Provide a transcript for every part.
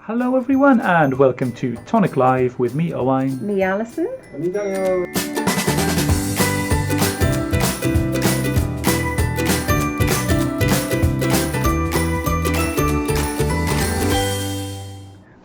Hello everyone and welcome to Tonic Live with me, Owain. Me, Alison. Me, Daniel.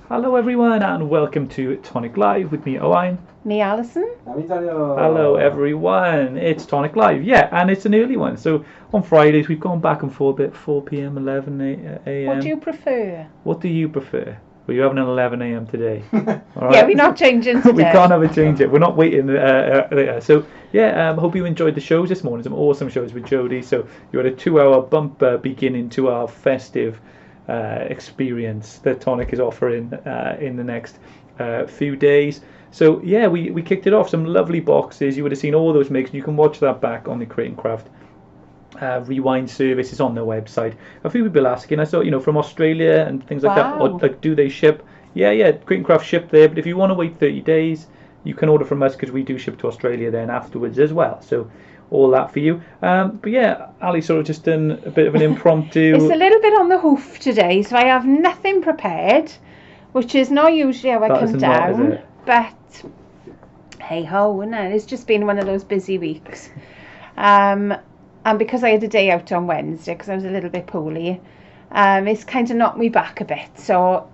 Hello everyone and welcome to Tonic Live with me, Owain. Me, Alison. Me, Daniel. Hello everyone, it's Tonic Live, yeah, and it's an early one. So on Fridays we've gone back and forth at 4 p.m, 11 a.m. What do you prefer? What do you prefer? Well, you're having an 11 a.m. today. All right? Yeah, we're not changing today. We can't have a change it. We're not waiting later. So yeah, hope you enjoyed the shows this morning. Some awesome shows with Jodie. So you had a 2-hour bumper beginning to our festive experience that Tonic is offering in the next few days. So yeah, we kicked it off. Some lovely boxes. You would have seen all those makes. You can watch that back on the Tonic Craft rewind service is on their website. A few people asking, I saw, from Australia and things like that, or like, do they ship? Yeah, Tonic Craft ship there, but if you want to wait 30 days, you can order from us because we do ship to Australia then afterwards as well. So all that for you. But yeah, Ali sort of just done a bit of an impromptu. It's a little bit on the hoof today, so I have nothing prepared, which is not usually how I come down. But hey ho, isn't it? It's just been one of those busy weeks. And because I had a day out on Wednesday because I was a little bit poorly, it's kind of knocked me back a bit. So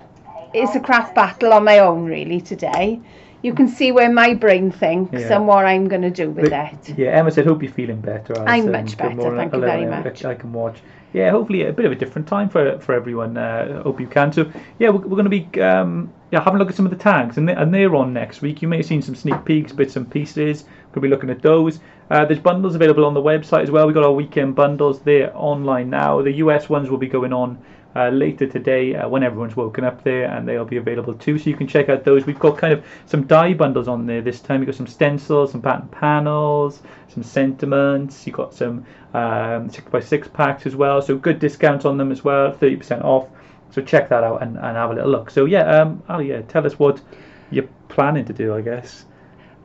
it's a craft battle on my own really today. You can see where my brain thinks and what I'm going to do with it. Yeah, Emma said, hope you're feeling better. I'm much better, thank you very much. I can watch. Yeah, hopefully a bit of a different time for everyone. Hope you can. So yeah, we're going to be having a look at some of the tags, and they're on next week. You may have seen some sneak peeks, bits and pieces. We'll be looking at those. There's bundles available on the website as well. We've got our weekend bundles. They're online now. The US ones will be going on later today when everyone's woken up there, and they'll be available too, so you can check out those. We've got kind of some die bundles on there this time. We've got some stencils, some pattern panels, some sentiments. You've got some 6x6 packs as well, so good discounts on them as well, 30% off. So check that out and have a little look. So yeah, Ali, tell us what you're planning to do, I guess.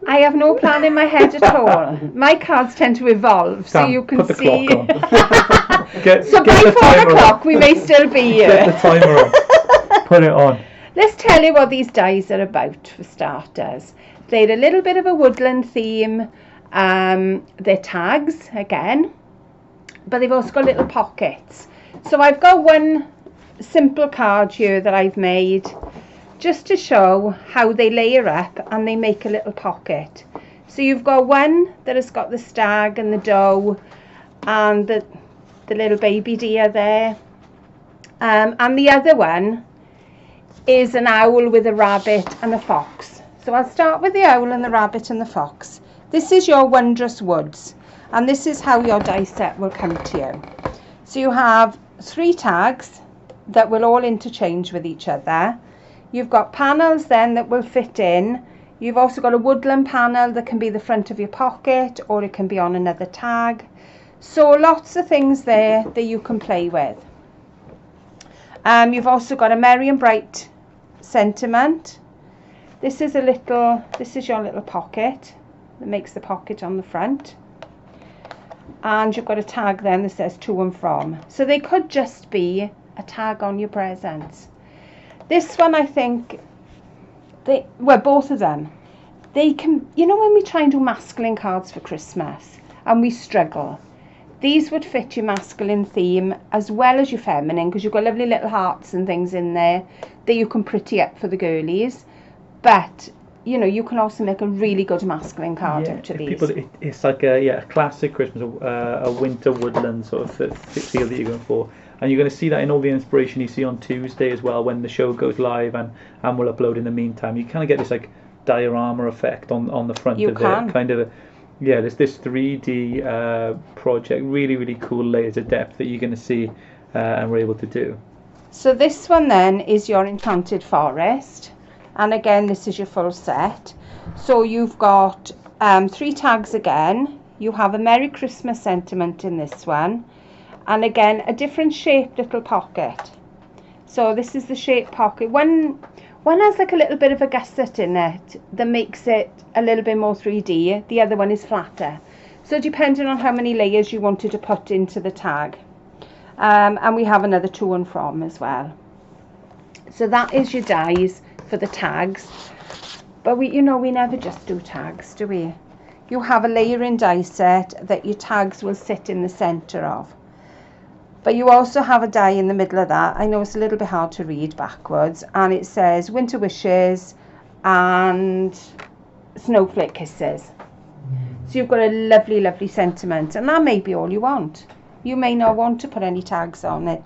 I have no plan in my head at all. My cards tend to evolve, so you can see. Clock on. So by 4 o'clock we may still be here. Get the timer on. Put it on. Let's tell you what these dies are about for starters. They're a little bit of a woodland theme. They're tags again, but they've also got little pockets. So I've got one simple card here that I've made just to show how they layer up and they make a little pocket. So you've got one that has got the stag and the doe and the little baby deer there, and the other one is an owl with a rabbit and a fox. So I'll start with the owl and the rabbit and the fox. This is your wondrous woods, and this is how your die set will come to you. So you have 3 tags that will all interchange with each other. You've got panels then that will fit in. You've also got a woodland panel that can be the front of your pocket, or it can be on another tag. So lots of things there that you can play with. You've also got a merry and bright sentiment. This is your little pocket that makes the pocket on the front. And you've got a tag then that says to and from. So they could just be a tag on your presents. This one, I think, both of them, they can, when we try and do masculine cards for Christmas and we struggle, these would fit your masculine theme as well as your feminine, because you've got lovely little hearts and things in there that you can pretty up for the girlies. But, you can also make a really good masculine card out of these. It's like a classic Christmas, a winter woodland sort of feel that you're going for. And you're going to see that in all the inspiration you see on Tuesday as well when the show goes live, and we'll upload in the meantime. You kind of get this like diorama effect on the front of it. Kind of there's this 3D project, really, really cool layers of depth that you're going to see and we're able to do. So this one then is your Enchanted Forest. And again, this is your full set. So you've got 3 tags again. You have a Merry Christmas sentiment in this one. And again, a different shaped little pocket. So this is the shaped pocket. One has like a little bit of a gusset in it that makes it a little bit more 3D. The other one is flatter. So depending on how many layers you wanted to put into the tag. And we have another to and from as well. So that is your dies for the tags. But we never just do tags, do we? You have a layering die set that your tags will sit in the centre of. But you also have a die in the middle of that. I know it's a little bit hard to read backwards. And it says Winter Wishes and Snowflake Kisses. So you've got a lovely, lovely sentiment. And that may be all you want. You may not want to put any tags on it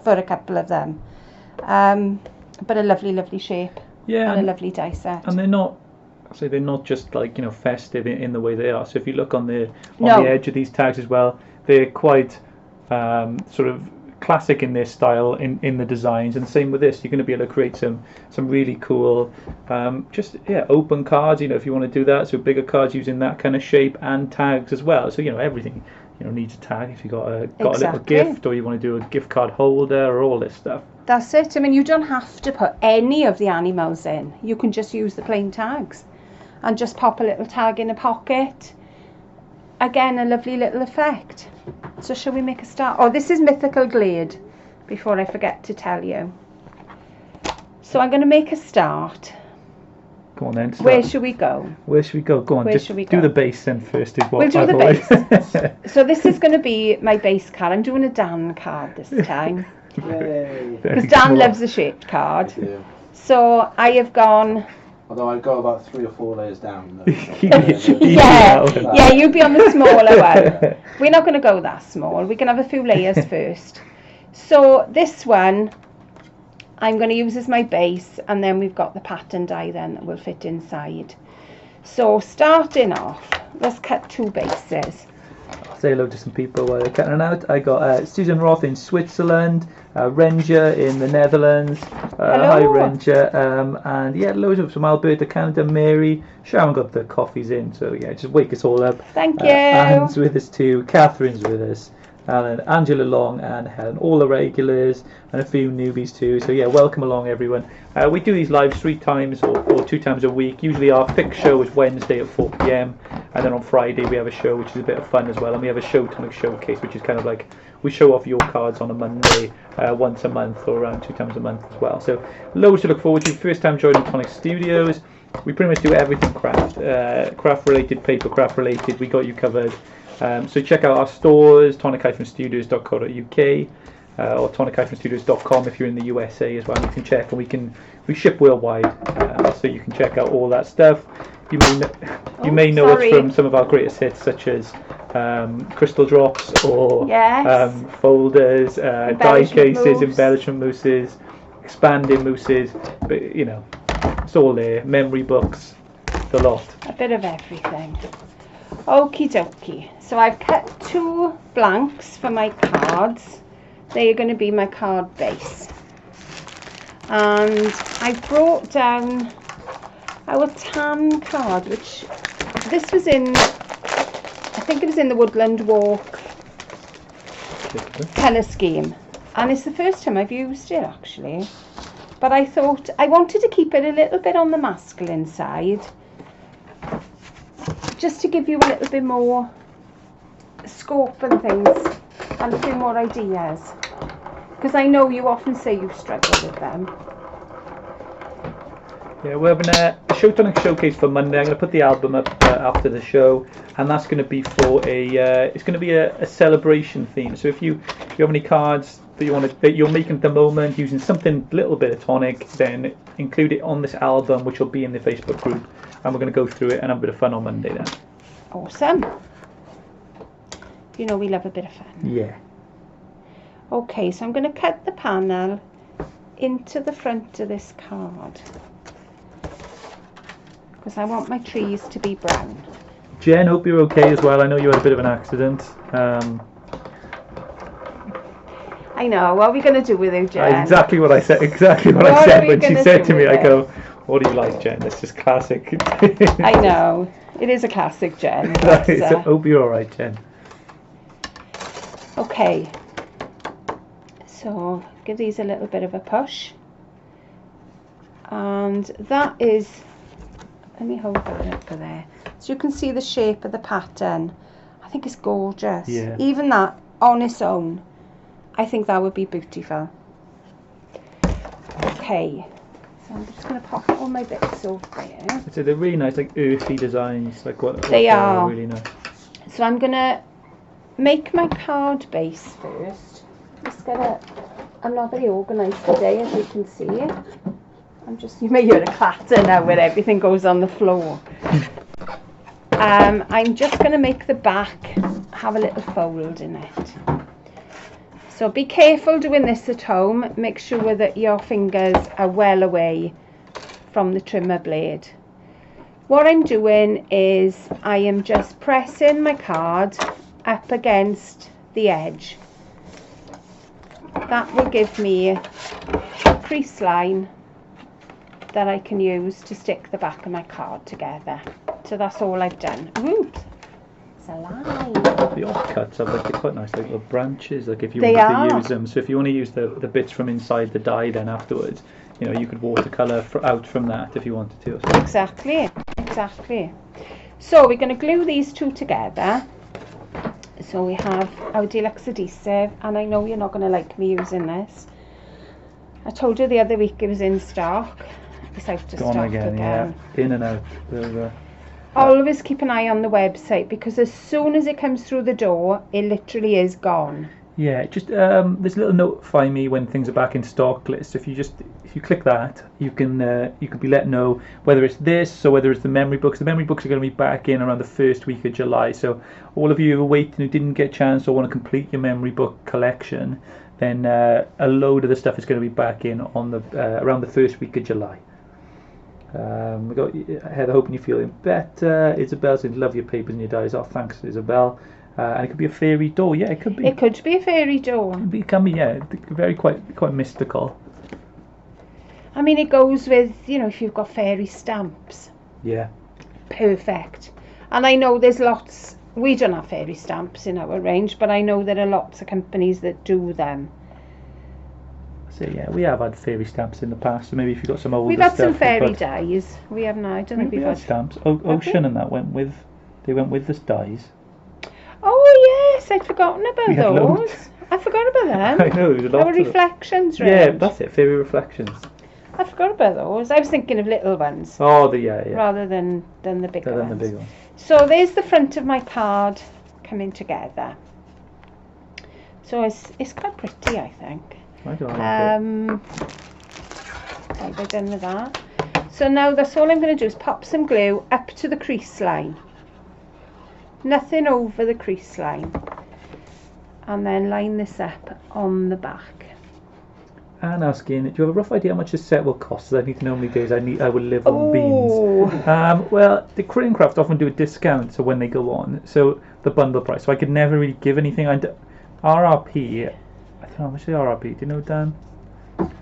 for a couple of them. But a lovely, lovely shape. Yeah, and a lovely die set. And they're not just like, festive in the way they are. So if you look on the No. edge of these tags as well, they're quite sort of classic in their style in the designs. And same with this, you're going to be able to create some really cool open cards, if you want to do that. So bigger cards using that kind of shape, and tags as well. So everything needs a tag. If you got a little gift, or you want to do a gift card holder, or all this stuff. That's it. I mean, you don't have to put any of the animals in. You can just use the plain tags and just pop a little tag in a pocket. Again, a lovely little effect. So shall we make a start? Oh, this is Mythical Glade, before I forget to tell you. So I'm going to make a start. Go on then. Where should we go? Where should we go? Go on, Where just should we do go? the base then first. We'll do the base. So this is going to be my base card. I'm doing a Dan card this time. Because Dan loves a shaped card. So I have gone... Although I'd go about 3 or 4 layers down. Yeah, you'd be on the smaller one. We're not going to go that small. We can have a few layers first. So this one I'm going to use as my base, and then we've got the pattern die then that will fit inside. So starting off, let's cut 2 bases. I'll say hello to some people while they're cutting it out. I got Susan Roth in Switzerland, Renja in the Netherlands. Hi Renja. And yeah, loads of from Alberta, Canada, Mary. Sharon got the coffees in, so yeah, just wake us all up. Thank you. Anne's with us too, Catherine's with us, Alan, Angela Long and Helen, all the regulars, and a few newbies too. So yeah, welcome along everyone. We do these lives 3 times or 2 times a week. Usually our fixed show is Wednesday at 4 p.m. and then on Friday we have a show which is a bit of fun as well, and we have a Tonic Showcase, which is kind of like we show off your cards on a Monday once a month, or around 2 times a month as well. So loads to look forward to. First time joining Tonic Studios. We pretty much do everything craft related, paper craft related. We got you covered. So check out our stores, tonic-studios.co.uk or tonic-studios.com if you're in the USA as well. You can check, and we ship worldwide, so you can check out all that stuff. You may know us from some of our greatest hits, such as crystal drops, or folders, die cases, embellishment mousses, expanding mousses, but it's all there. Memory books, the lot. A bit of everything. Okie dokie. So I've cut 2 blanks for my cards. They are going to be my card base. And I brought down our tan card, which this was in, I think it was in the Woodland Walk colour scheme. And it's the first time I've used it actually. But I thought I wanted to keep it a little bit on the masculine side, just to give you a little bit more scope and things, and a few more ideas, because I know you often say you struggle with them. Yeah, we're having a Tonic Showcase for Monday. I'm going to put the album up after the show, and that's going to be for it's going to be a celebration theme. So if you have any cards that you're making at the moment using something a little bit of Tonic, then include it on this album, which will be in the Facebook group, and we're going to go through it and have a bit of fun on Monday then. Awesome. We love a bit of fun. Yeah. Okay, so I'm going to cut the panel into the front of this card, because I want my trees to be brown. Jen, hope you're okay as well. I know you had a bit of an accident. I know. What are we going to do with you, Jen? Exactly what I said. Exactly what I said when she said to me. I go, "What do you like, Jen? It's just classic." I know. It is a classic, Jen. So hope you're all right, Jen. Okay. So give these a little bit of a push, and that is. Let me hold that up for there, so you can see the shape of the pattern. I think it's gorgeous. Yeah. Even that on its own, I think that would be beautiful. Okay, so I'm just going to pop all my bits over there. So they're really nice, like earthy designs. Like what They are. really nice. So I'm going to make my card base first. I'm not very organised today, as you can see. You may hear a clatter now where everything goes on the floor. I'm just going to make the back have a little fold in it. So be careful doing this at home. Make sure that your fingers are well away from the trimmer blade. What I'm doing is I am just pressing my card up against the edge. That will give me a crease line that I can use to stick the back of my card together. So that's all I've done. Oops, it's a line. The offcuts are like they're quite nice, like little branches. Like if you wanted to use them, so if you want to use the bits from inside the die, then afterwards, you know, you could watercolor out from that if you wanted to. Exactly. So we're going to glue these two together. So we have our deluxe adhesive, and I know you're not going to like me using this. I told you the other week it was in stock. It's out of stock again. Yeah, in and out. Always keep an eye on the website, because as soon as it comes through the door, it literally is gone. Yeah, just there's a little notify me when things are back in stock list. If you click that, you can be let know whether it's this or whether it's the memory books. The memory books are going to be back in around the first week of July. So all of you who are waiting, who didn't get a chance or want to complete your memory book collection, then a load of the stuff is going to be back in on the around the first week of July. We got Heather, hoping you're feeling better. Isabel said, love your papers and your dies. Oh, thanks, Isabel. And it could be a fairy door. Yeah, it could be. It could be a fairy door. It can be, yeah, very quite mystical. I mean, it goes with, you know, if you've got fairy stamps. Yeah. Perfect. And I know there's lots. We don't have fairy stamps in our range, but I know there are lots of companies that do them. So yeah, we have had fairy stamps in the past. So maybe if you've got some older we've had stuff, some fairy dies. We haven't. I don't think we've had stamps. Ocean and that went with the dies. Oh yes, I'd forgotten about those. I forgot about them. I know, there was a lot. Our reflections, right? Yeah, that's it. Fairy reflections. I forgot about those. I was thinking of little ones. Oh, yeah. Rather than the bigger ones. Than the big ones. So there's the front of my card coming together. So it's quite pretty, I think. I don't like it. We're done with that. So now that's all I'm going to do is pop some glue up to the crease line. Nothing over the crease line. And then line this up on the back. And asking, do you have a rough idea how much a set will cost? I need to know how many days I will live on beans. Well, the Tonic Craft often do a discount, so when they go on, so the bundle price. So I could never really give anything. RRP, I don't know how much the RRP. Do you know, Dan?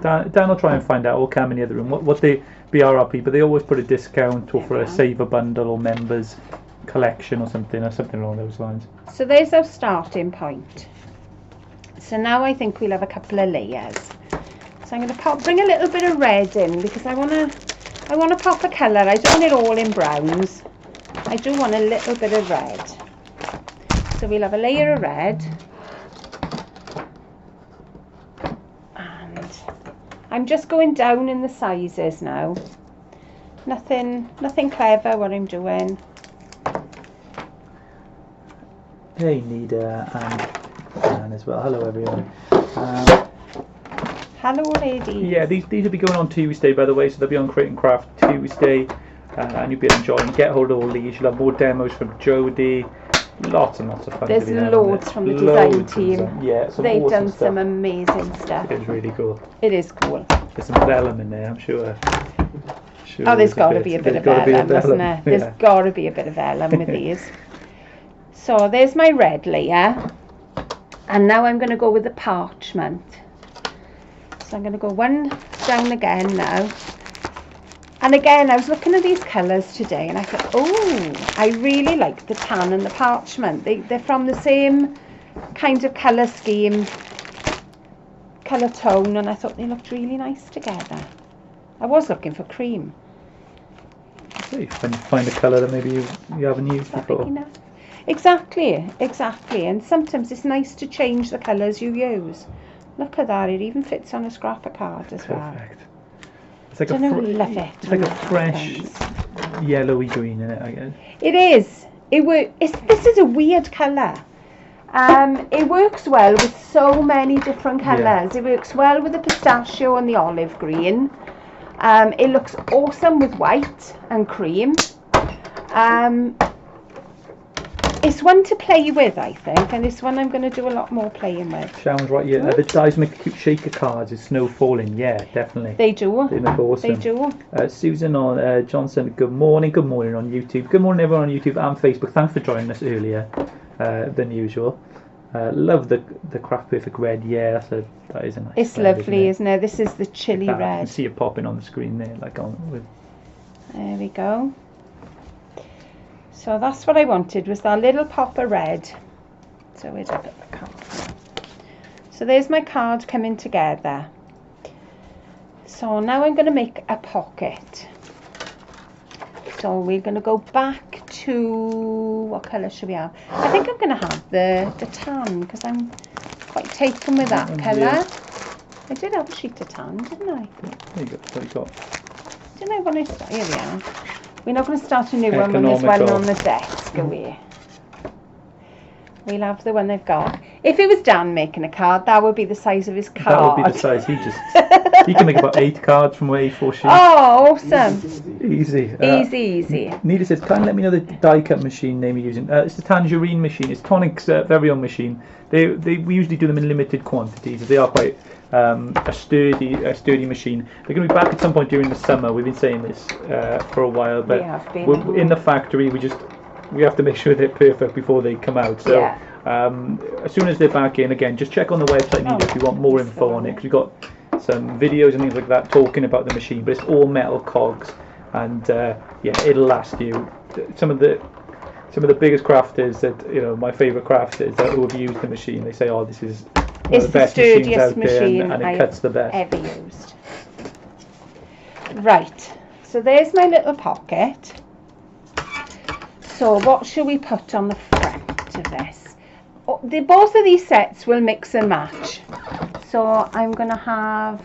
Dan will try and find out, or Cam in the other room, what they be RRP, but they always put a discount or for a saver bundle or members collection or something along those lines. So there's our starting point. So now I think we'll have a couple of layers. So I'm going to bring a little bit of red in, because I want to pop a colour. I don't want it all in browns. I do want a little bit of red. So we'll have a layer of red. And I'm just going down in the sizes now. Nothing clever what I'm doing. Hey Nida and Dan as well. Hello everyone. Hello ladies. Yeah, these will be going on Tuesday, by the way, so they'll be on Tonic Craft Tuesday, and you'll be enjoying. Get hold of all these. You'll have more demos from Jodie. Lots and lots of fun. There's loads from the design team. Yeah, they've done some amazing stuff. It's really cool. It is cool. There's some vellum in there, I'm sure. Oh, there's got to be a bit of vellum, hasn't there? There's got to be a bit of vellum with these. So there's my red layer, and now I'm going to go with the parchment. So I'm going to go one down again now. And again, I was looking at these colours today, and I thought, oh, I really like the tan and the parchment. They're from the same kind of colour scheme, colour tone, and I thought they looked really nice together. I was looking for cream. So you find a colour that maybe you haven't used before. Exactly. And sometimes it's nice to change the colours you use. Look at that, it even fits on a scrap of card as well. Perfect. It's like love it. It's like a fresh yellowy green in it, I guess. It is. This is a weird colour. It works well with so many different colours. It works well with the pistachio and the olive green. It looks awesome with white and cream. It's one to play with, I think, and this one I'm going to do a lot more playing with. Sounds right, yeah. The dies make cute shaker cards. Is snow falling? Yeah, definitely. They do. They look awesome. They do. Susan on Johnson, good morning. Good morning on YouTube. Good morning everyone on YouTube and Facebook. Thanks for joining us earlier than usual. Love the Craft Perfect red. Yeah, that is a nice. It's red, lovely, isn't it? This is the chili You red. can see it popping on the screen there, like on with. There we go. So that's what I wanted, was that little pop of red. So where'd I put the card? So there's my card coming together. So now I'm going to make a pocket. So we're going to go back to, what colour should we have? I think I'm going to have the tan, because I'm quite taken with that colour. Yeah. I did have a sheet of tan, didn't I? There you go. What you got? Didn't I want to start? Here we are. We're not going to start a new one when there's one on the desk, are we? We'll have the one they've got. If it was Dan making a card, that would be the size of his card. That would be the size. He can make about 8 cards from an A4 sheet. Oh, awesome. Easy. Easy. Nita says, kindly let me know the die cut machine name you're using. It's the Tangerine machine. It's Tonic's very own machine. We usually do them in limited quantities. They are quite a sturdy machine. They're going to be back at some point during the summer. We've been saying this for a while, but we're in the factory. We have to make sure they're perfect before they come out. So as soon as they're back in, again, just check on the website Nita, if you want more info on it, because we've got some videos and things like that talking about the machine. But it's all metal cogs, and it'll last you. Some of the biggest crafters that my favourite crafters that who have used the machine, they say, "Oh, this is one of the best machines out there, and it cuts the best." Ever used. Right. So there's my little pocket. So what shall we put on the front of this? Both of these sets will mix and match. So I'm going to have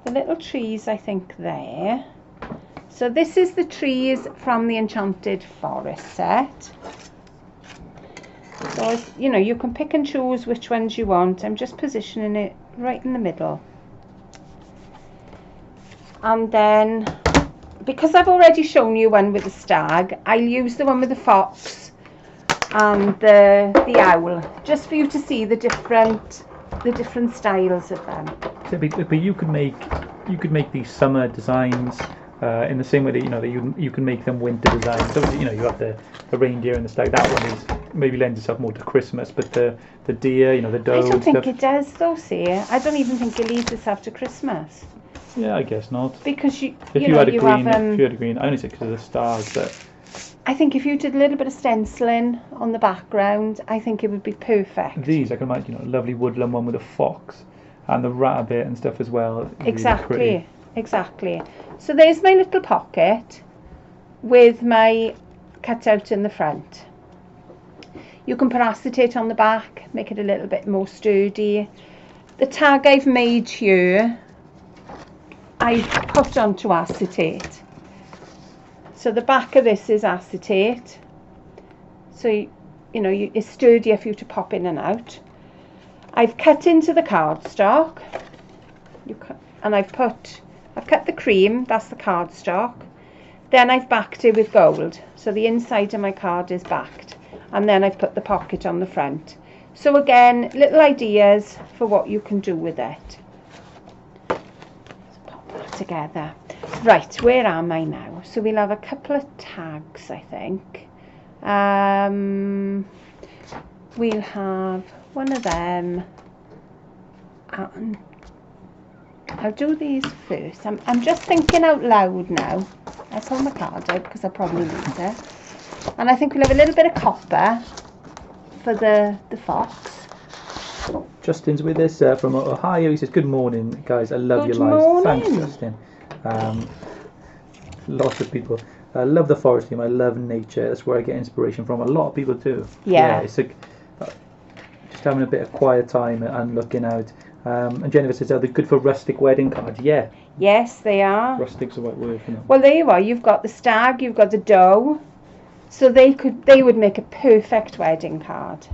the little trees, I think, there. So this is the trees from the Enchanted Forest set. So you can pick and choose which ones you want. I'm just positioning it right in the middle. And then, because I've already shown you one with the stag, I'll use the one with the fox and the owl, just for you to see the different styles of them. But you could make these summer designs in the same way that you can make them winter designs. So you have the reindeer and the stag. That one maybe lends itself more to Christmas, but the deer, the doe. I don't think it does though. See, I don't even think it leads itself to Christmas. Yeah, I guess not. Because if you had a green, I only say because of the stars, but I think if you did a little bit of stenciling on the background, I think it would be perfect. These, I can imagine, a lovely woodland one with a fox and the rabbit and stuff as well. Exactly. So there's my little pocket with my cutout in the front. You can put acetate on the back, make it a little bit more sturdy. The tag I've made here, I put onto acetate. So the back of this is acetate. So it's sturdier for you to pop in and out. I've cut into the cardstock. And I've cut the cream, that's the cardstock. Then I've backed it with gold. So the inside of my card is backed. And then I've put the pocket on the front. So again, little ideas for what you can do with it. Together. Right, where am I now? So we'll have a couple of tags, I think. We'll have one of them. And I'll do these first. I'm just thinking out loud now. I'll pull my card out because I'll probably lose it. And I think we'll have a little bit of copper for the fox. Justin's with us from Ohio. He says, "Good morning, guys. I love your lives." Morning. Thanks, Justin. Lots of people. I love the forest theme. I love nature. That's where I get inspiration from. A lot of people do. Yeah. It's like just having a bit of quiet time and looking out. And Jennifer says, are they good for rustic wedding cards? Yeah, Yes, they are. rustic's the right word for them. Well, there you are. You've got the stag, you've got the doe, so they would make a perfect wedding card.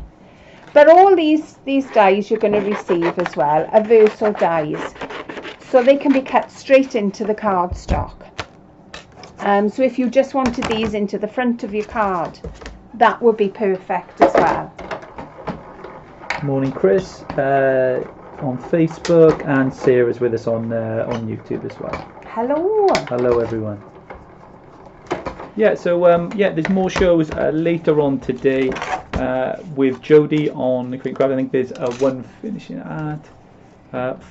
But all these dies you're going to receive as well are Verso dies, so they can be cut straight into the cardstock. So if you just wanted these into the front of your card, that would be perfect as well. Morning, Chris, on Facebook, and Sarah's with us on YouTube as well. Hello. Hello, everyone. Yeah, so there's more shows later on today with Jodie on the Tonic Craft. I think there's one finishing at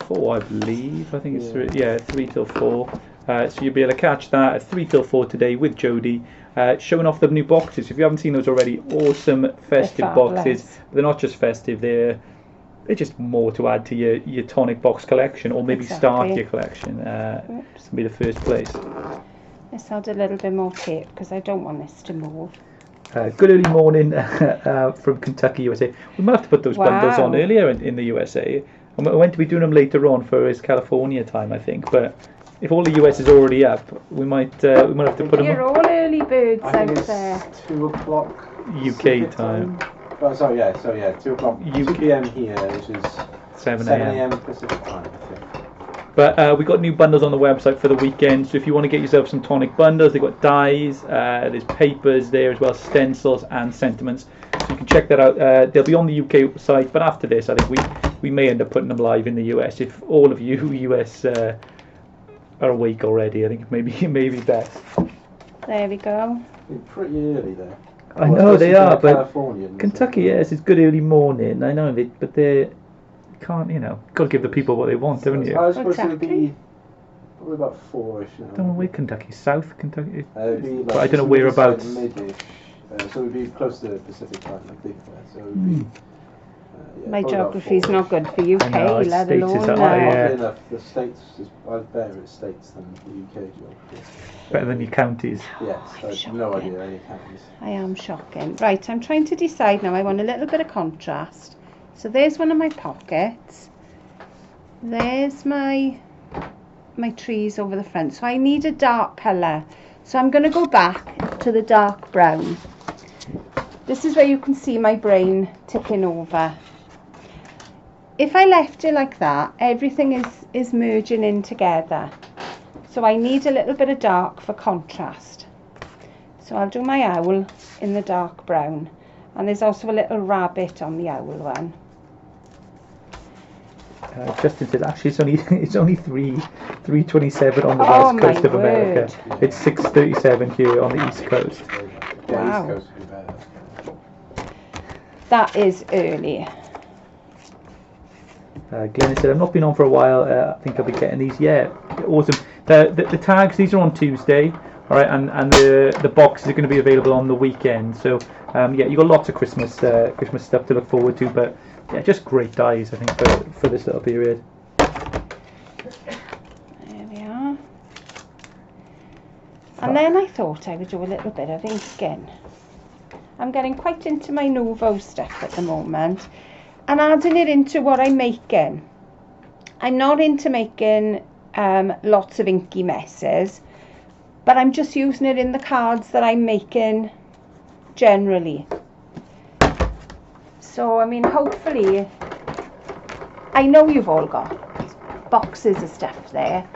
4, I believe. I think it's 3 till 4. So you'll be able to catch that at 3 till 4 today with Jodie, showing off the new boxes. If you haven't seen those already, awesome festive boxes. They're not just festive; they're just more to add to your tonic box collection, or maybe start your collection. To be the first place. Let's add a little bit more tape because I don't want this to move. Good early morning from Kentucky, USA. We might have to put those bundles on earlier in the USA. I'm meant to be doing them later on for his California time, I think. But if all the US is already up, we might have to put them. You're all early birds I think out there. 2 o'clock UK time. Oh, sorry, 2 o'clock. 2 p.m. here, which is 7 a.m. Pacific time, I think. But we got new bundles on the website for the weekend, so if you want to get yourself some tonic bundles, they've got dies, there's papers there as well, stencils and sentiments. So you can check that out. They'll be on the UK site, but after this, I think we may end up putting them live in the US. If all of you US are awake already, I think maybe best. There we go. It's pretty early there. I know they are, but Californians, Kentucky, yes, it's good early morning. I know, but they can't, got to give the people what they want, haven't you? I was supposed to be probably about 4ish now. I don't know where Kentucky, South Kentucky. It'd be like But I don't know whereabouts. Mid-ish, so it'd be close to Pacific time, I think. So it'd be. My geography's not good for UK, know, let States alone is high, enough. The States is better at States than the UK geography. Better than your counties. Yes, I have no idea any counties. I am shocking. Right, I'm trying to decide now. I want a little bit of contrast. So there's one of my pockets. There's my trees over the front. So I need a dark colour. So I'm going to go back to the dark brown. This is where you can see my brain ticking over. If I left it like that, everything is merging in together. So I need a little bit of dark for contrast. So I'll do my owl in the dark brown. And there's also a little rabbit on the owl one. Justin said actually it's only 3:27 on the west coast of America. It's 6:37 here on the east coast. Yeah, East Coast would be better. That is early. Glenn said I've not been on for a while. I think I'll be getting these. Yeah, awesome. The tags, these are on Tuesday. All right, and the boxes are going to be available on the weekend. So you got lots of Christmas stuff to look forward to. But yeah, just great dies, I think, for this little period. There we are. And then I thought I would do a little bit of inking. I'm getting quite into my Nouveau stuff at the moment, and adding it into what I'm making. I'm not into making lots of inky messes, but I'm just using it in the cards that I'm making generally. So, I mean, hopefully, I know you've all got boxes of stuff there.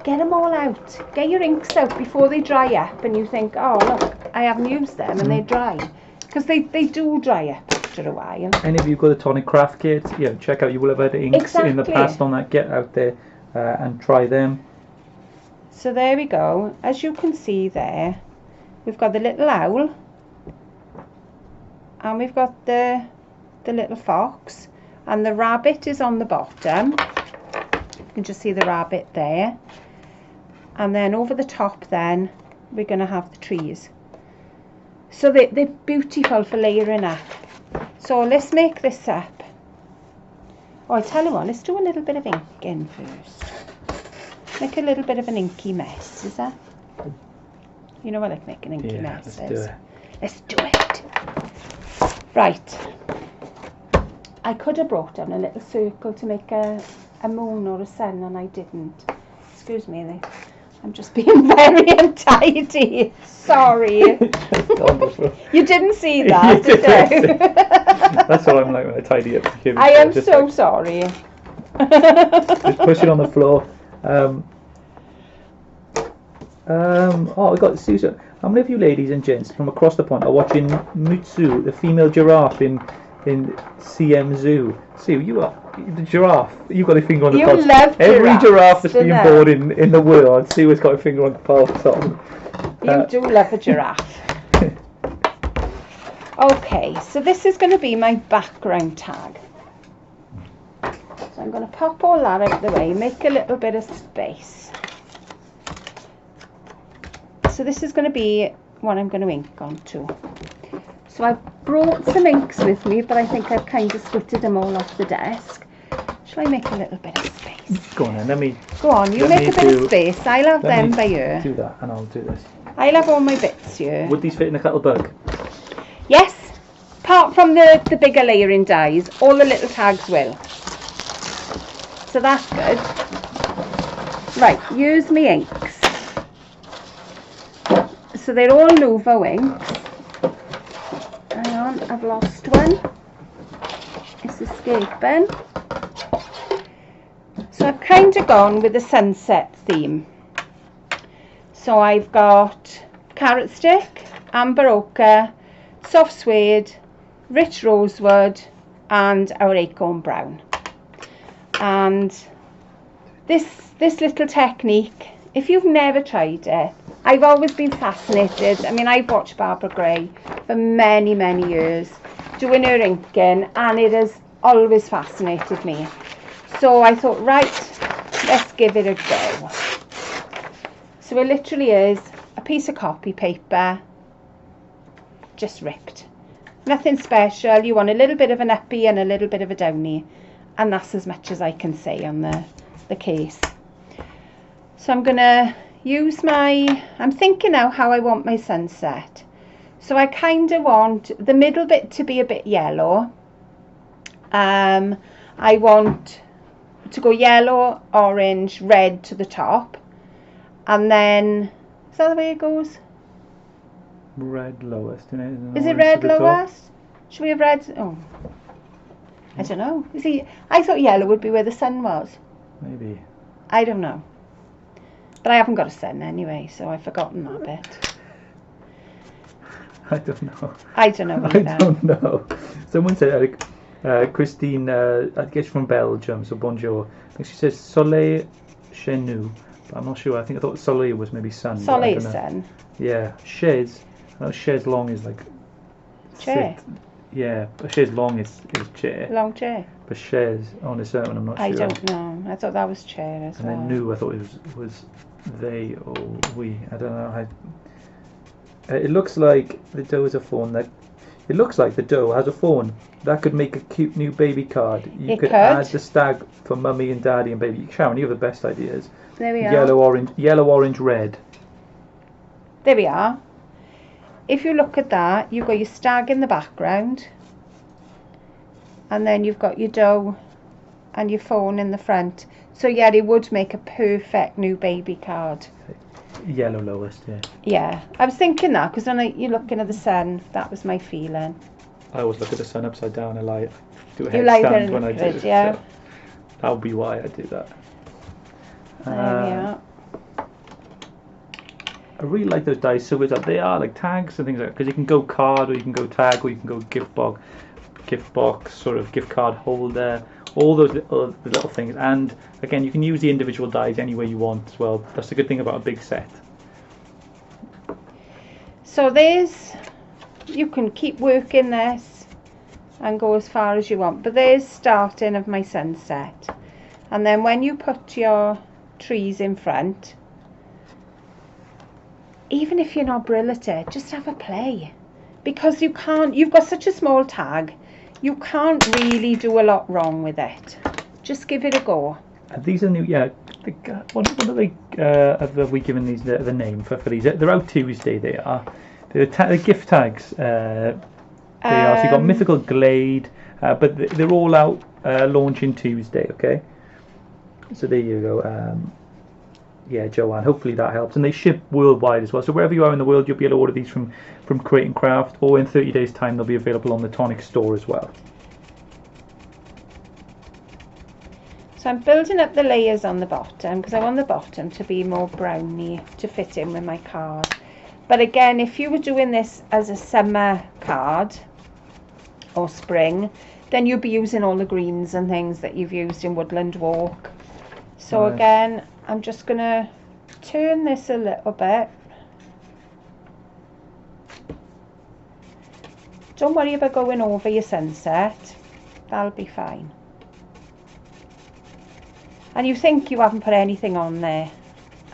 Get them all out. Get your inks out before they dry up and you think, oh, look, I haven't used them and they're dry. Because they do dry up after a while. Any of you got a Tonic Craft Kit? Yeah, check out. You will have had inks in the past on that. Get out there and try them. So there we go. As you can see there, we've got the little owl. And we've got the little fox. And the rabbit is on the bottom. You can just see the rabbit there. And then over the top then, we're going to have the trees. So they're beautiful for layering up. So let's make this up. Oh, I tell you what, let's do a little bit of inking first. Make a little bit of an inky mess, is that? You know what like making inky messes? Let's do it. Let's do it. Right. I could have brought down a little circle to make a a moon or a sun, and I didn't. Excuse me, I'm just being very untidy. Sorry. You didn't see that, did you? That's what I'm like when I tidy up. I am so sorry. Just push it on the floor. Oh, I got Susan. How many of you ladies and gents from across the pond are watching Mutsu, the female giraffe in CM Zoo? Sue, you are the giraffe. You've got a finger on the pulse. Every giraffe that's being born in the world, Sue has got a finger on the pulse. You do love a giraffe. Okay, so this is going to be my background tag. So I'm going to pop all that out of the way, make a little bit of space. So this is going to be what I'm going to ink onto. So I've brought some inks with me, but I think I've kind of squitted them all off the desk. Shall I make a little bit of space? Go on then, let me... Go on, you make a bit of space. I'll have them by you. Do that and I'll do this. I'll have all my bits here. Would these fit in a kettle bug? Yes. Apart from the bigger layering dies, all the little tags will. So that's good. Right, use me inks. So they're all Nuvo inks. Hang on, I've lost one. It's escaping. So I've kind of gone with the sunset theme. So I've got carrot stick, amber ochre, soft suede, rich rosewood, and our acorn brown. And this little technique, if you've never tried it, I've always been fascinated. I mean, I've watched Barbara Gray for many, many years doing her inking, and it has always fascinated me. So I thought, right, let's give it a go. So it literally is a piece of copy paper, just ripped. Nothing special. You want a little bit of an uppy and a little bit of a downy, and that's as much as I can say on the case. So I'm going to use I'm thinking now how I want my sunset. So I kind of want the middle bit to be a bit yellow. I want to go yellow, orange, red to the top, and then is that the way it goes? Red lowest, isn't it? Is it red lowest? Should we have red? Oh, I don't know. I thought yellow would be where the sun was. Maybe. I don't know. But I haven't got a sun anyway, so I've forgotten that bit. I don't know. I don't know either. I don't know. Someone said, Christine, I guess from Belgium, so bonjour. I think she says soleil chez nous, but I'm not sure. I thought soleil was maybe sun. Soleil is sun. Yeah, chaise. I know chaise long is like... Chair. Yeah, a chaise long is chair. Long chair. But chaise on its own, I'm not sure. I don't know. I thought that was chair as well. And then nous, I thought it was they or we. I don't know. It looks like the dough is a phone. It looks like the dough has a phone. That could make a cute new baby card. You could add the stag for mummy and daddy and baby. Sharon, you have the best ideas. There we are. Yellow, orange, red. There we are. If you look at that, you've got your stag in the background, and then you've got your dough and your phone in the front. So yeah, it would make a perfect new baby card. Yellow lowest, yeah. Yeah, I was thinking that because when you're looking at the sun, that was my feeling. I always look at the sun upside down. I like do a you like headstand when I do it. Yeah. So that would be why I do that. There we are. I really like those dies so good. They are like tags and things like that, because you can go card or you can go tag or you can go gift box, sort of gift card holder, all those little things. And again, you can use the individual dies any way you want as well. That's the good thing about a big set. So you can keep working this and go as far as you want, but there's starting of my sunset. And then when you put your trees in front, even if you're not brilliant at it, just have a play, because you've got such a small tag, you can't really do a lot wrong with it. Just give it a go. These are new, yeah. What are they? Have we given these the name for these? They're out Tuesday. They are. They're gift tags. They are. So you've got Mythical Glade, but they're all out launching Tuesday. Okay. So there you go. Yeah, Joanne, hopefully that helps. And they ship worldwide as well. So wherever you are in the world, you'll be able to order these from Create & Craft, or in 30 days' time, they'll be available on the Tonic store as well. So I'm building up the layers on the bottom because I want the bottom to be more browny to fit in with my card. But again, if you were doing this as a summer card or spring, then you'd be using all the greens and things that you've used in Woodland Walk. So Nice. again, I'm just going to turn this a little bit. Don't worry about going over your sunset. That'll be fine. And you think you haven't put anything on there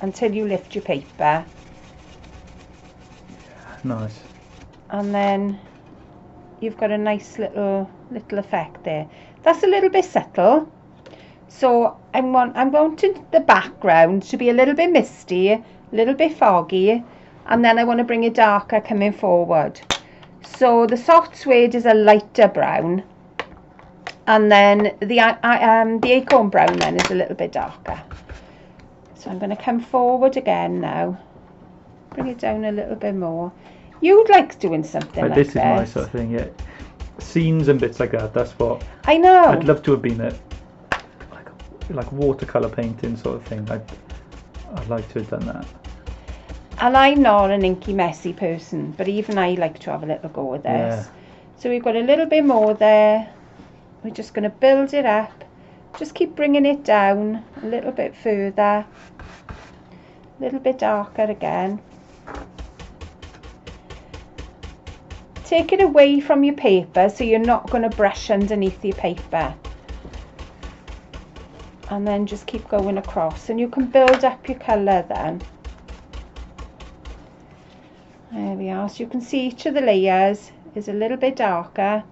until you lift your paper. Nice. And then you've got a nice little effect there. That's a little bit subtle. So I'm wanting the background to be a little bit misty, a little bit foggy, and then I want to bring it darker coming forward. So the soft suede is a lighter brown, and then the acorn brown then is a little bit darker. So I'm going to come forward again now, bring it down a little bit more. You'd like doing something like this. This is my this. sort of thing, yeah. Scenes and bits like that, that's what I know. I'd love to have been at. Like watercolor painting sort of thing. I'd like to have done that. And I'm not an inky messy person, but even I like to have a little go with this. Yeah. So we've got a little bit more there. We're just going to build it up. Just keep bringing it down a little bit further. A little bit darker again. Take it away from your paper so you're not going to brush underneath your paper. And then just keep going across, and you can build up your colour then. There we are. So you can see each of the layers is a little bit darker,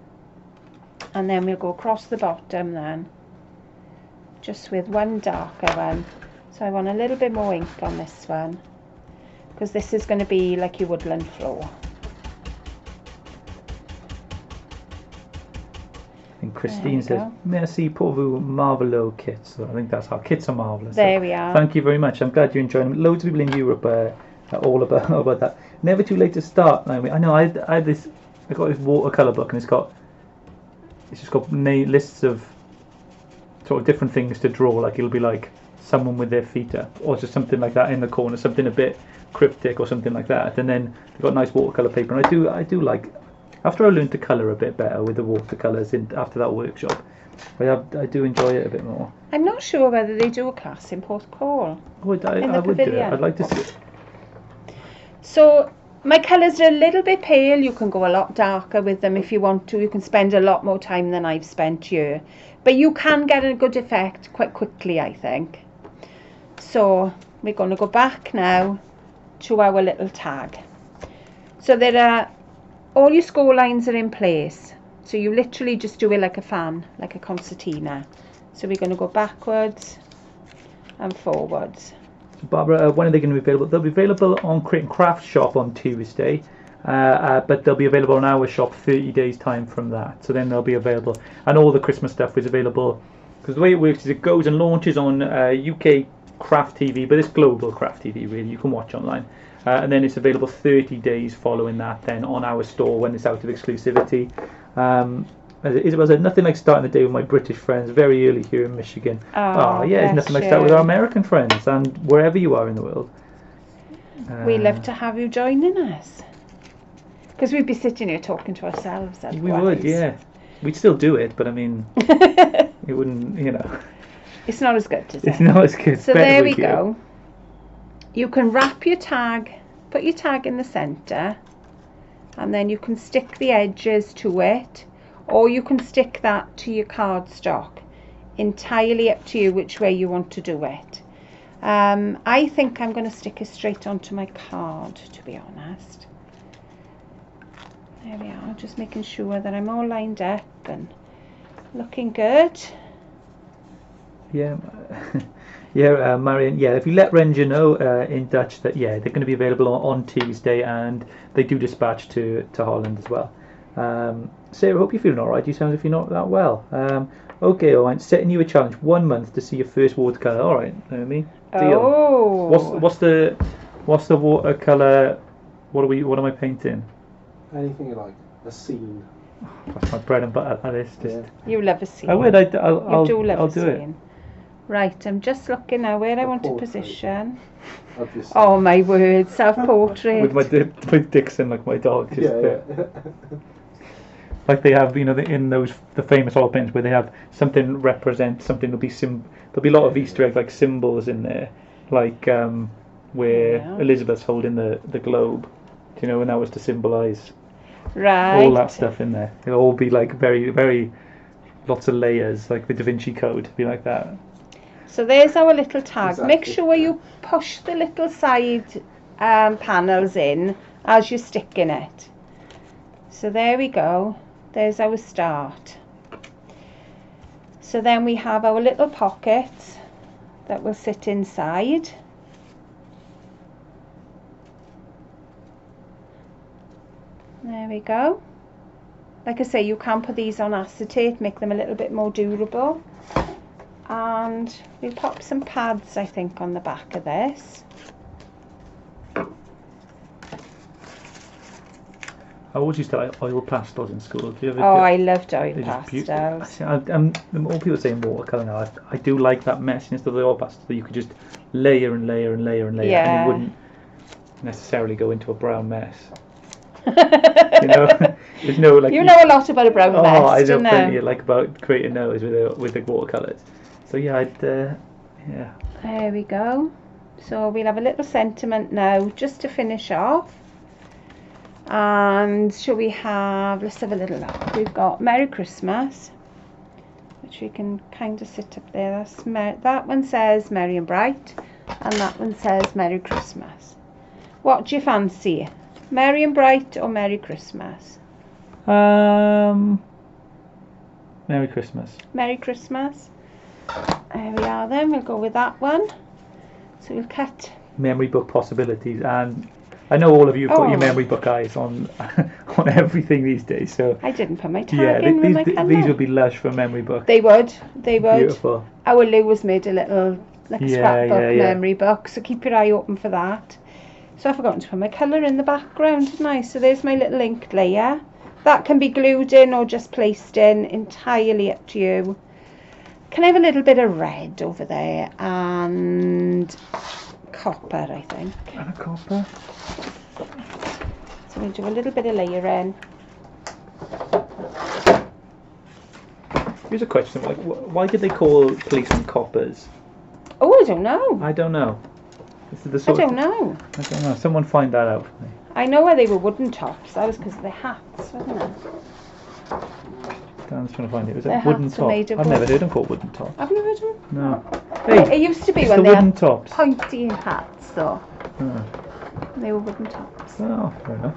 and then we'll go across the bottom then, just with one darker one. So I want a little bit more ink on this one, because this is going to be like your woodland floor. And Christine says, "Merci pour vos marvelous kits." So I think that's how kits are marvelous. There so we are. Thank you very much. I'm glad you're enjoying them. Loads of people in Europe are all about that. Never too late to start. I know. I got this watercolor book, and it's just got lists of sort of different things to draw. Like it'll be like someone with their feet up, or just something like that in the corner, something a bit cryptic or something like that. And then they've got nice watercolor paper, and I do like. After I learned to colour a bit better with the watercolours after that workshop, I do enjoy it a bit more. I'm not sure whether they do a class in Port Call. I would do it. I'd like to see it. So my colours are a little bit pale. You can go a lot darker with them if you want to. You can spend a lot more time than I've spent here. But you can get a good effect quite quickly, I think. So we're going to go back now to our little tag. So there are... all your score lines are in place, so you literally just do it like a fan, like a concertina. So we're going to go backwards and forwards. So Barbara, when are they going to be available? They'll be available on Create & Craft shop on Tuesday, but they'll be available on our shop 30 days time from that. So then they'll be available, and all the Christmas stuff is available, because the way it works is it goes and launches on UK Craft TV, but it's global Craft TV really, you can watch online. And then it's available 30 days following that then on our store when it's out of exclusivity. As Isabel said, nothing like starting the day with my British friends very early here in Michigan. Oh Yeah, it's nothing like starting with our American friends and wherever you are in the world. We love to have you joining us, because we'd be sitting here talking to ourselves otherwise. We would, yeah. We'd still do it, but I mean, it wouldn't, It's not as good, is it? It's not as good. So there we go. You can wrap your tag, put your tag in the centre, and then you can stick the edges to it, or you can stick that to your cardstock. Entirely up to you which way you want to do it. I think I'm going to stick it straight onto my card, to be honest. There we are, just making sure that I'm all lined up and looking good. Yeah. Yeah, Marion, if you let Renja know in Dutch that, they're going to be available on Tuesday, and they do dispatch to Holland as well. Sarah, hope you're feeling alright. You sound as if you're not that well. Okay, Owen, setting you a challenge. 1 month to see your first watercolour. Alright, know what I mean? Deal. Oh. What's the watercolour? What am I painting? Anything you like. A scene. That's my bread and butter. That is just. You love a scene. I would. You I'll do love I'll a do it. scene. Right, I'm just looking now where I want to portrait. position. Obviously. Oh my word, self-portrait. With Dixon, like my dog. Just, Yeah. like they have, in the famous oil paintings where they have something represent something. There'll be a lot of Easter eggs, like symbols in there, like where Yeah. Elizabeth's holding the globe, and that was to symbolise Right. all that stuff in there. It'll all be like very, very lots of layers, like the Da Vinci Code, be like that. So there's our little tag. Exactly. Make sure you push the little side panels in as you're sticking it. So there we go. There's our start. So then we have our little pockets that will sit inside. There we go. Like I say, you can put these on acetate, make them a little bit more durable. And we'll pop some pads, I think, on the back of this. I always used to like oil pastels in school. Do you ever? Oh, I loved oil They're just pastels. the more people saying watercolour now, I do like that messiness of the oil pastel. That you could just layer and layer and layer and layer, and Yeah. it wouldn't necessarily go into a brown mess. There's no like. You know a lot about a brown mess, I know don't plenty you? like about creating those with the watercolours. So yeah, yeah. There we go. So we'll have a little sentiment now, just to finish off. And shall we have? Let's have a little look. We've got Merry Christmas, which we can kind of sit up there. That one says Merry and Bright, and that one says Merry Christmas. What do you fancy? Merry and Bright or Merry Christmas? Merry Christmas. Merry Christmas. There we are then, we'll go with that one. So we'll cut. Memory book possibilities, and I know all of you have got your Oh. memory book eyes on on everything these days. So I didn't put my tag yeah, in with my colour. these would be lush for a memory book. They would. Beautiful. Our Lou was made a little like a Yeah, scrapbook yeah, yeah. memory book, so keep your eye open for that. So I've forgotten to put my colour in the background, didn't I? So there's my little inked layer. That can be glued in or just placed in, entirely up to you. Can I have a little bit of red over there and copper, I think. And a copper. So we'll do a little bit of layering. Here's a question: like, why did they call policemen coppers? Oh, I don't know. I don't know. This is the I sort don't know. I don't know. Someone find that out for me. I know where they were wooden tops. That was because of their hats, wasn't it? Dan's trying to find it. Was Their it wooden hats are top? made of I've never wood. heard them called wooden tops. I've never heard of them. No. It Hey, used to be it's when the they wooden had tops. pointy hats, though. Oh. They were wooden tops. Oh, fair enough.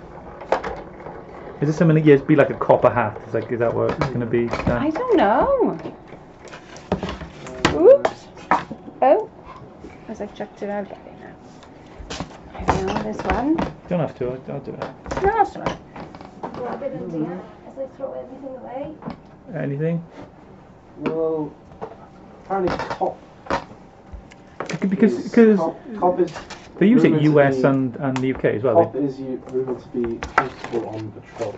Is it something that be like a copper hat? Is that what it's going to be? I don't know. Oops. Oh. As I've chucked it, I'll get it now. There we are, this one. You don't have to. I'll do it. No, that's all right. Grab it in here as I throw everything away. Anything? Well, apparently cop. Because Cop is. they use it rumoured to US be- and the UK as well. Cop is rumoured to be constable on patrol.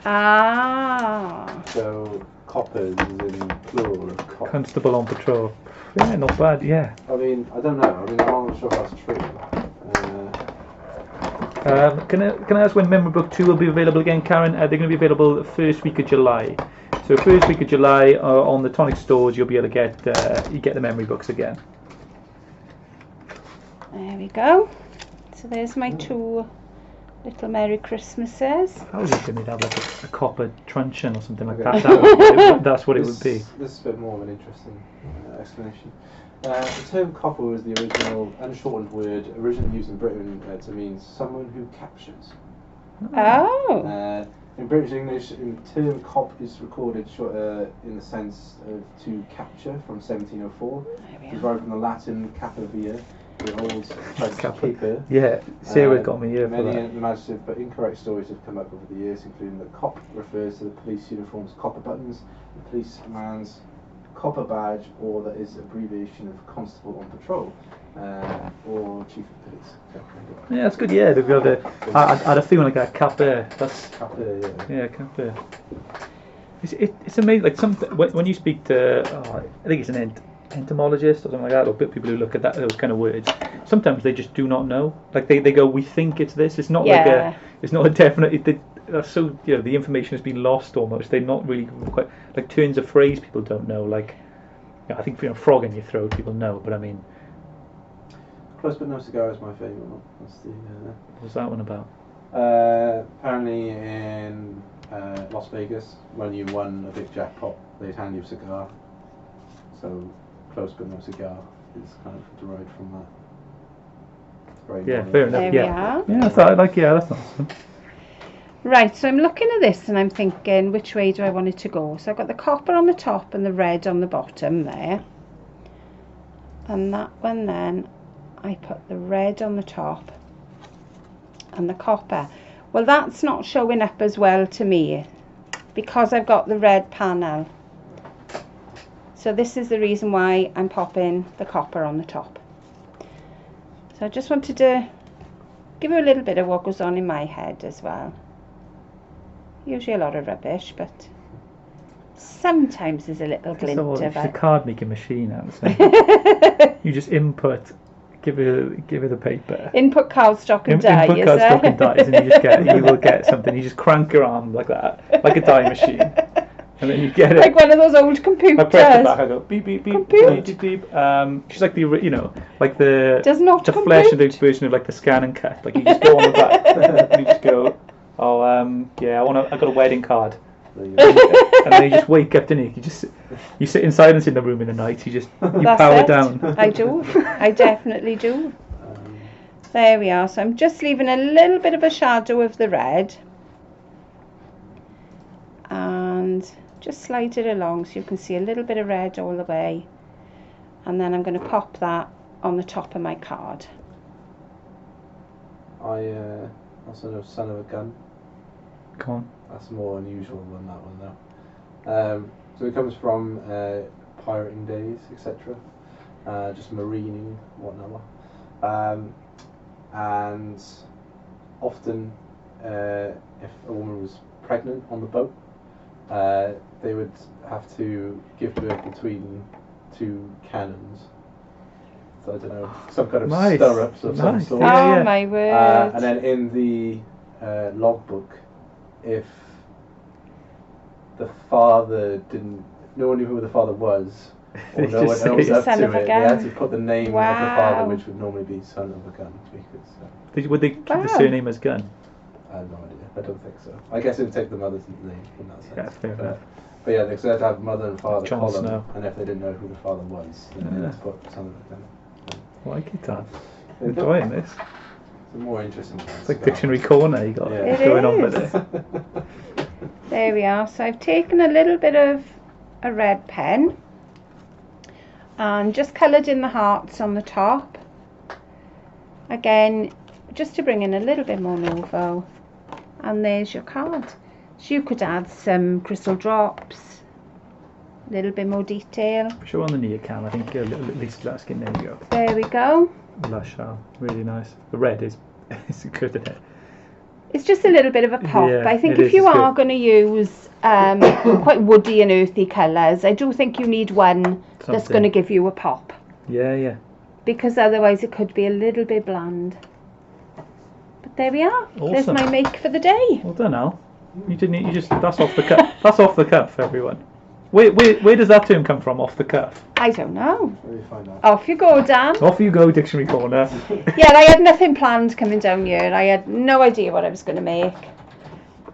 Ah. So coppers is in plural of cop. Constable on patrol. Yeah, not bad. Yeah. I mean, I don't know. I mean, I'm not sure if that's true. Can I ask when Memory Book 2 will be available again, Karen? They're going to be available the first week of July. So first week of July on the Tonic stores, you'll be able to get the memory books again. There we go. So there's my two little Merry Christmases. I was thinking they'd have like a copper truncheon or something like Okay. that. That's what it would be. This is a bit more of an interesting explanation. The term copper was the original unshortened word originally used in Britain to mean someone who captures. Oh. In British English, the term cop is recorded in the sense of to capture from 1704. There we It's are. derived from the Latin capivia, the old French paper. Yeah, Sarah got me here for many that. imaginative but incorrect stories have come up over the years, including that cop refers to the police uniform's copper buttons, the policeman's copper badge, or that is abbreviation of constable on patrol, or chief of police. Yeah, that's good. Yeah, they've got I had a feeling like a cap there. That's Capper, yeah, cap there. It's amazing. Like when you speak to, I think it's an entomologist or something like that, or people who look at those kind of words. Sometimes they just do not know. Like they go, we think it's this. It's not it's not a definite. So the information has been lost almost. They're not really quite like turns of phrase. People don't know. Like I think frog in your throat, people know. But I mean, Close but no cigar is my favourite one. That's the. What's that one about? Apparently in Las Vegas, when you won a big jackpot, they'd hand you a cigar. So, close but no cigar is kind of derived from that. Very Yeah, modern. fair enough. There we are. Yeah, I thought that's awesome. Right, so I'm looking at this and I'm thinking, which way do I want it to go? So I've got the copper on the top and the red on the bottom there. And that one then, I put the red on the top and the copper. Well, that's not showing up as well to me because I've got the red panel. So this is the reason why I'm popping the copper on the top. So I just wanted to give you a little bit of what goes on in my head as well. Usually a lot of rubbish, but sometimes there's a little glint of It's a it. card making machine, I would say. You just input, give it the paper. Input cardstock and die, input is cardstock it? and dies, and you will get something. You just crank your arm like that, like a die machine, and then you get it. Like one of those old computers. I press the back. I go beep beep beep Compute. beep beep beep. She's like like the Does not the compute. flesh of the version of like the scan and cut. Like you just go on the back, and you just go, I got a wedding card. And then you just wake up, don't you? You sit in silence in the room in the night. You That's power it. down. I do. I definitely do. There we are. So I'm just leaving a little bit of a shadow of the red. And just slide it along so you can see a little bit of red all the way. And then I'm going to pop that on the top of my card. I also know Son of a Gun. Come on. That's more unusual than that one though. So it comes from pirating days, etc. Just marining, whatnot. And often, if a woman was pregnant on the boat, they would have to give birth between two cannons. So I don't know, some kind of stirrups of some sort. Oh my word! And then in the logbook, if the father no one knew who the father was, or no one else up to it, they had to put the name of the father, which would normally be Son of a Gun. Because, would they keep the surname as Gun? I have no idea. I don't think so. I guess it would take the mother's name in that sense. Yeah, fair enough. But yeah, they had to have mother and father Jon column, Snow. and if they didn't know who the father was, then they had to put Son of a Gun. Like it, Dan. Enjoying this. It's more interesting. It's like Dictionary Corner you got It going on is. with it. There we are. So I've taken a little bit of a red pen and just coloured in the hearts on the top. Again, just to bring in a little bit more Novo. And there's your card. So you could add some crystal drops, a little bit more detail. Show on the near cam, I think Lisa's asking. There you go. There we go. Lush, really nice. The red is good, isn't it? It's just a little bit of a pop. Yeah, I think it if is, you it's are good. going to use quite woody and earthy colours, I do think you need one that's going to give you a pop. Yeah. Because otherwise it could be a little bit bland. But there we are. Awesome. There's my make for the day. Well done, Al. You just that's off the cuff. That's off the cuff, everyone. Where does that term come from? Off the cuff. I don't know. Let me find out. Off you go, Dan. Off you go, Dictionary Corner. Yeah, I had nothing planned coming down here. I had no idea what I was going to make.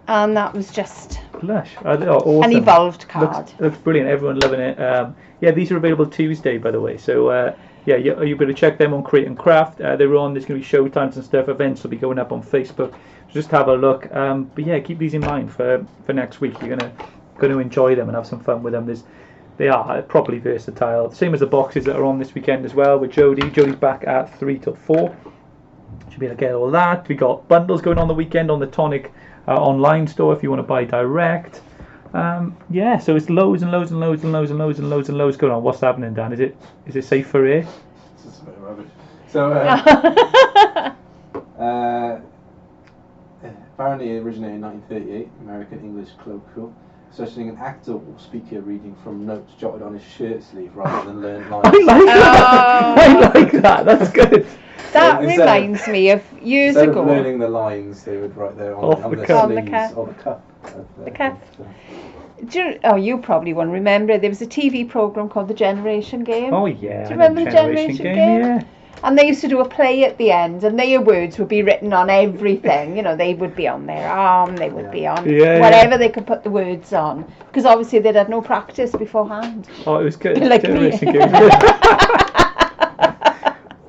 And that was just Lush. Awesome. an evolved card. Looks brilliant. Everyone loving it. These are available Tuesday, by the way. So you better check them on Create and Craft. They're on. There's going to be showtimes and stuff. Events will be going up on Facebook. So just have a look. But yeah, keep these in mind for next week. You're going to enjoy them and have some fun with them. They are properly versatile. Same as the boxes that are on this weekend as well with Jodie. Jodie's back at 3 till 4. Should be able to get all that. We got bundles going on the weekend on the Tonic online store if you want to buy direct. Yeah, so it's loads and loads and loads and loads and loads and loads and loads going on. What's happening, Dan? Is it safe for air? It's just a bit of rubbish. So, apparently it originated in 1938, American English colloquial, suggesting an actor or speaker reading from notes jotted on his shirt sleeve rather than learned lines. I like that. I like that. That's good. That reminds me of years instead ago. of learning the lines, they would write there on the cuff. sleeves or the cuff. The cuff. You probably won't remember. There was a TV program called The Generation Game. Oh yeah. Do you remember the Generation Game? Yeah. And they used to do a play at the end, and their words would be written on everything. You know, they would be on their arm, they would be on whatever they could put the words on, because obviously they'd had no practice beforehand. Oh, it was good. Like Generation Game.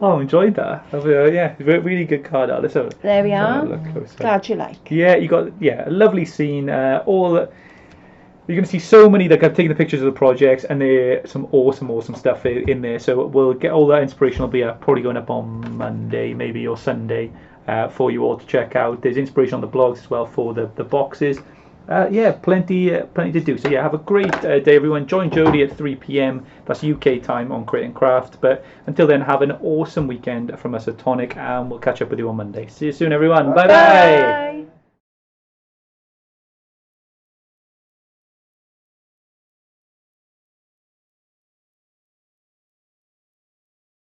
Oh, I enjoyed that. Yeah, really good card art. Let's have a There we are. look closer. Glad you like. Yeah, you got a lovely scene. You're going to see so many that have taken the pictures of the projects, and there's some awesome stuff in there. So we'll get all that inspiration. Will be probably going up on Monday, maybe, or Sunday, for you all to check out. There's inspiration on the blogs as well for the boxes. Yeah, plenty to do. So yeah, have a great day, everyone. Join Jodie at 3 p.m. That's UK time on Create and Craft. But until then, have an awesome weekend from us at Tonic, and we'll catch up with you on Monday. See you soon, everyone. Bye bye.